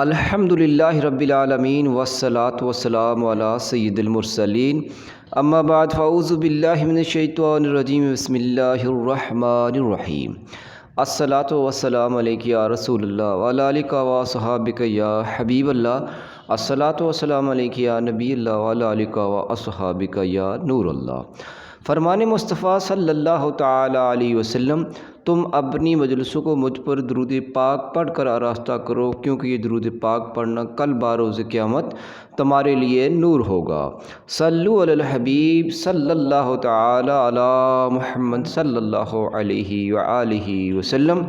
الحمدللہ رب العالمین والصلاة والسلام علی سید المرسلین اما بعد فاعوذ باللہ من الشیطان الرجیم بسم اللہ الرحمن الرحیم الصلاۃ والسلام علیک یا رسول اللہ وعلی آلک و صحابک یا حبیب اللہ الصلاۃ والسلام علیک یا نبی اللہ وعلی آلک و صحابک یا نور اللہ۔ فرمان مصطفیٰ صلی اللہ تعالی علیہ وسلم، تم اپنی مجلسوں کو مجھ پر درود پاک پڑھ کر آراستہ کرو، کیونکہ یہ درود پاک پڑھنا کل بروز قیامت تمہارے لیے نور ہوگا۔ صلو علی الحبیب صلی اللہ تعالی علی محمد صلی اللہ علیہ وآلہ وسلم۔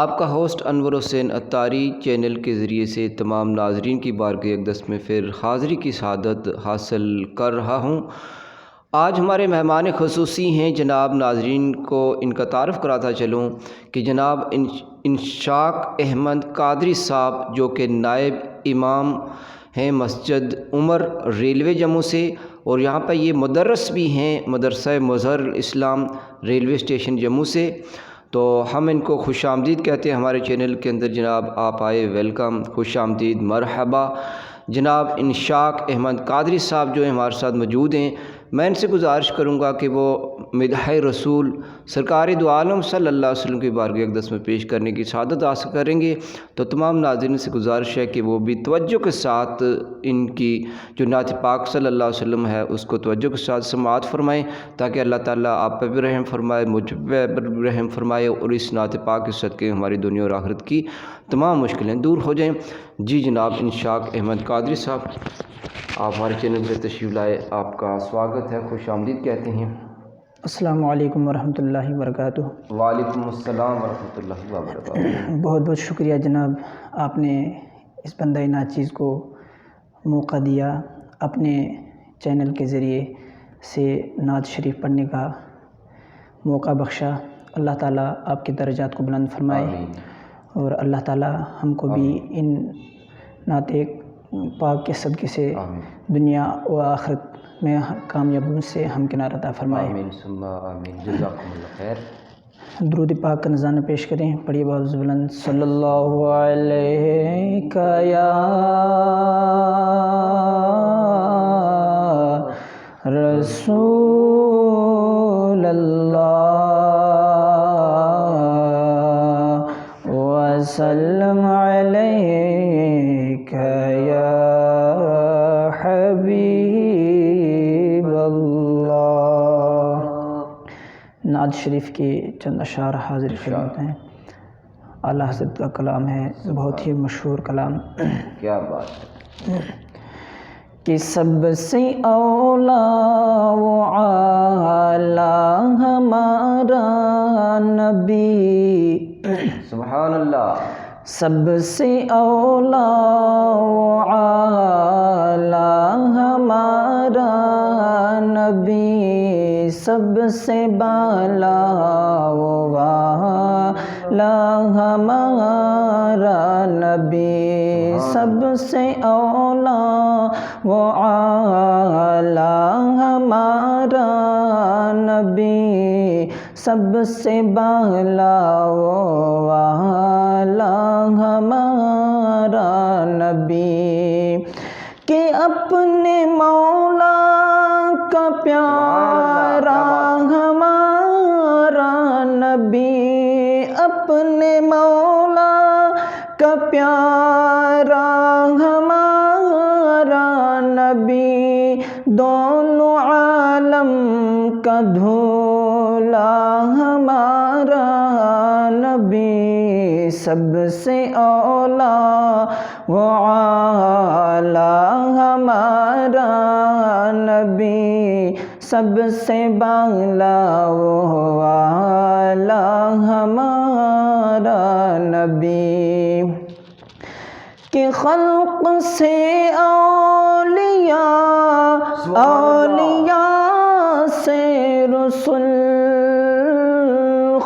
آپ کا ہوسٹ انور حسین اتاری چینل کے ذریعے سے تمام ناظرین کی بارگاہ اقدس میں پھر حاضری کی سعادت حاصل کر رہا ہوں۔ آج ہمارے مہمان خصوصی ہیں، جناب ناظرین کو ان کا تعارف کراتا چلوں کہ جناب انشاق احمد قادری صاحب، جو کہ نائب امام ہیں مسجد عمر ریلوے جموں سے، اور یہاں پہ یہ مدرس بھی ہیں مدرسہ مظہر الاسلام ریلوے اسٹیشن جموں سے۔ تو ہم ان کو خوش آمدید کہتے ہیں ہمارے چینل کے اندر۔ جناب آپ آئے، ویلکم، خوش آمدید، مرحبا۔ جناب انشاق احمد قادری صاحب جو ہیں ہمارے ساتھ موجود ہیں، میں ان سے گزارش کروں گا کہ وہ مدح رسول سرکار دو عالم صلی اللہ علیہ وسلم کی بارگاہ اقدس میں پیش کرنے کی سعادت حاصل کریں گے۔ تو تمام ناظرین سے گزارش ہے کہ وہ بھی توجہ کے ساتھ ان کی جو نعت پاک صلی اللہ علیہ وسلم ہے اس کو توجہ کے ساتھ سماعت فرمائیں، تاکہ اللہ تعالیٰ آپ پہ بھی رحم فرمائے، مجھ پہ بھی رحم فرمائے، اور اس نعت پاک کے صدقے ہماری دنیا اور آخرت کی تمام مشکلیں دور ہو جائیں۔ جی جناب انشاق احمد قادری صاحب، آپ ہمارے چینل پہ تشریف لائے، آپ کا سواگت ہے، خوش آمدید کہتے ہیں۔ السلام علیکم ورحمۃ اللہ وبرکاتہ۔ وعلیکم السلام ورحمۃ اللہ وبرکاتہ۔ بہت بہت شکریہ جناب، آپ نے اس بندہ ناچیز کو موقع دیا، اپنے چینل کے ذریعے سے نعت شریف پڑھنے کا موقع بخشا۔ اللہ تعالیٰ آپ کے درجات کو بلند فرمائے، آمین۔ اور اللہ تعالیٰ ہم کو بھی ان نعت پاک کے صدقے سے آمین۔ دنیا و آخرت میں کامیابی سے ہمکنار عطا فرمائے۔ آمین ثم آمین، جزاکم اللہ خیر۔ درود پاک کا نذرانہ پیش کریں، پڑھیے بہت بلند۔ صلی اللہ علیہ یا رسول اللہ وسلم علیک یا حبیب اللہ۔ نعت شریف کی چند اشعار حاضر خدمت ہیں۔ اعلیٰ حضرت کا کلام ہے، بہت ہی مشہور کلام۔ کیا بات ہے کہ سب سے اولا و اعلیٰ ہمارا نبی، سبحان اللہ۔ سب سے اولا و اعلیٰ ہمارا نبی، سب سے بالا و اعلیٰ ہمارا نبی، سب سے اولا و اعلیٰ ہمارا نبی، سب سے بالا و اعلیٰ ہمارا نبی، کہ اپنے مولا کا پیارا ہمارا نبی، اپنے مولا کا پیارا ہمارا نبی، دونوں عالم کا دھولا ہمارا نبی، سب سے اولا و اعلیٰ ہمارا نبی، سب سے بالا و اعلیٰ ہمارا نبی، کہ خلق سے اولیاء، اولیاء سے رسل،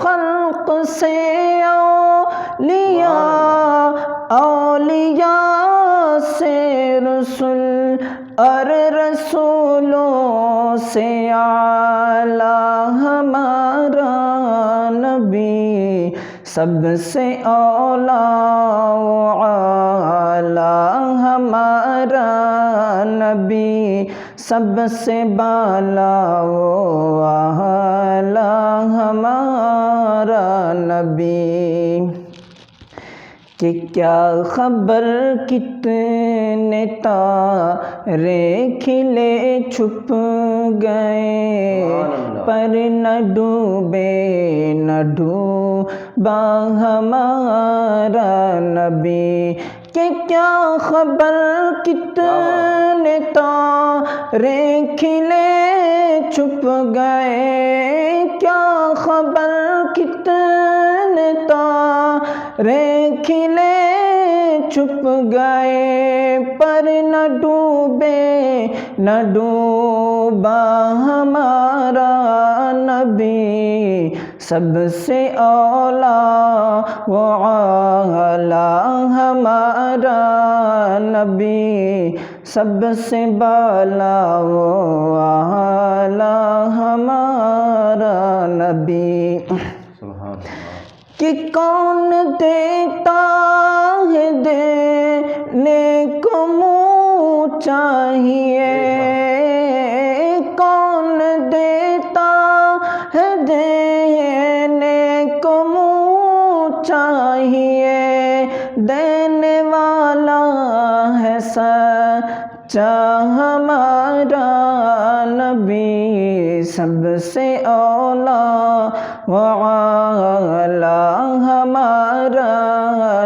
خلق سے اولیاء، اولیاء سے رسل، اور رسولوں سے اعلیٰ ہمارا نبی، سب سے اولا و اعلیٰ ہمارا نبی، سب سے بالا و اعلیٰ ہمارا نبی، کہ کیا خبر کتنے تارے کھلے چھپ گئے، پر نہ ڈوبے نہ ڈوبا ہمارا نبی، کہ کیا خبر کتنے تارے کھلے چھپ گئے، کیا خبر کتنے تارے کھلے چھپ گئے، پر نہ ڈوبے نہ ڈوبا ہمارا نبی، سب سے اولا و اعلیٰ ہمارا نبی، سب سے بالا و اعلیٰ ہمارا نبی، کہ کون دیتا ہے دینے کو منہ چاہیے، کون دیتا ہے دینے کو منہ چاہیے، دینے والا ہے سچا ہمارا نبی، سب سے اولا و اعلیٰ ہمارا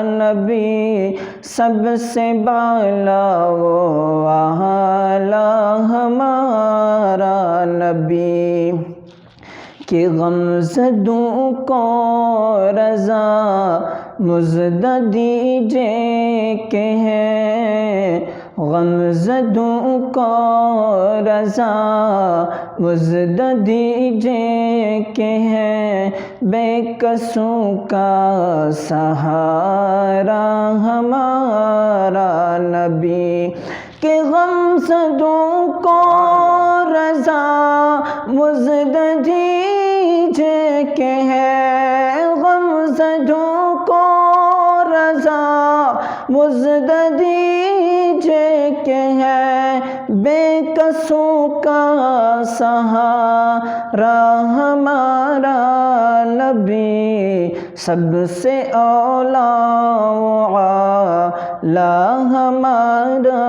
نبی، سب سے بالا و اعلیٰ ہمارا نبی، کہ غمزدوں کو رضا مزد دیجئے کہ ہے، غمزدوں کو رضا مزد دیجئے کہ ہے، بے کسوں کا سہارا ہمارا نبی، کہ غمزدوں کو رضا مزد دیجئے کہ ہے، غمزدوں کو رضا مزد دیجئے کہ ہے، بے کسوں کا سہارا ہمارا نبی، سب سے اولا و اعلیٰ ہمارا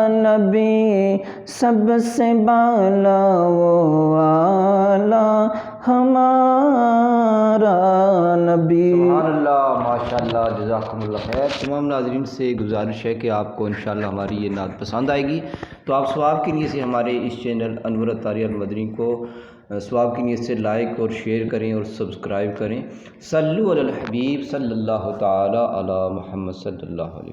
نبی، سب سے بالا و اعلیٰ ہمارا نبی۔ سبحان اللہ، ماشاءاللہ، جزاکم اللہ خیر۔ تمام ناظرین سے گزارش ہے کہ آپ کو انشاءاللہ ہماری یہ نعت پسند آئے گی، تو آپ ثواب کی نیت سے ہمارے اس چینل انور اتاری المدنی کو ثواب کی نیت سے لائک اور شیئر کریں اور سبسکرائب کریں۔ صلو علی الحبیب صلی اللہ تعالی علی محمد صلی اللہ علیہ وسلم۔